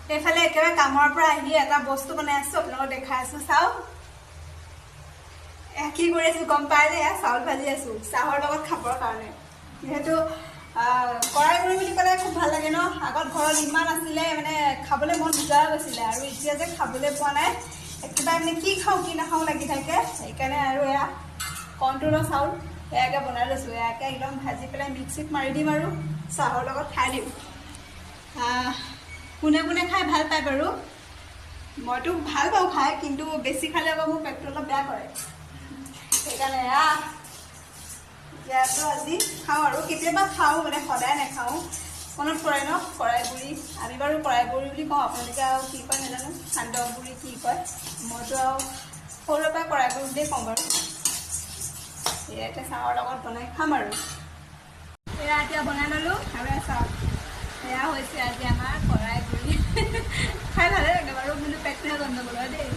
এইফালে একেবাৰে কামৰ পৰা আহি এটা বস্তু বনাই আছো আপোনালোকক দেখাই আছো চাও কি কৰি আছো গম পাই যে চাউল ভাজি আছো চাহৰ লগত খাবৰ কাৰণে যেহেতু কৰাই গুড়ি বুলি ক'লে খুব ভাল লাগে ন আগত ঘৰত ইমান আছিলে মানে খাবলৈ মন যোৱা গৈছিলে আৰু এতিয়া যে খাবলৈ পোৱা নাই একেবাৰে মানে কি খাওঁ কি নাখাওঁ লাগি থাকে সেইকাৰণে আৰু এয়া কণ্ট্ৰলৰ চাউল এয়াকে বনাই লৈছো এয়াকে একদম ভাজি পেলাই মিক্সিত মাৰি দিম আৰু চাহৰ লগত খাই দিম কোনে কোনে খাই ভাল পায় বাৰু মইতো ভাল পাওঁ খাই কিন্তু বেছি খালে আকৌ মোৰ পেটটো অলপ বেয়া কৰে সেইকাৰণে ইয়াতো আজি খাওঁ আৰু কেতিয়াবা খাওঁ মানে সদায় নাখাওঁ মনত পৰে ন কৰাই গুড়ি আমি বাৰু কৰাই গুড়ি বুলি কওঁ আপোনালোকে আৰু কি কয় নাজানো সান্দহ গুড়ি কি কয় মইতো আৰু সৰুৰে পৰা কৰাই গুড়ি বুলিয়ে কওঁ বাৰু এয়া চাহৰ লগত বনাই খাম আৰু এয়া এতিয়া বনাই ল'লোঁ আৰু চাওক এয়া হৈছে আজি আমাৰ কৰাই গুড়ি খাই ভালে লাগে বাৰু কিন্তু পেটটোহে গণ্ডগোল হয় দেই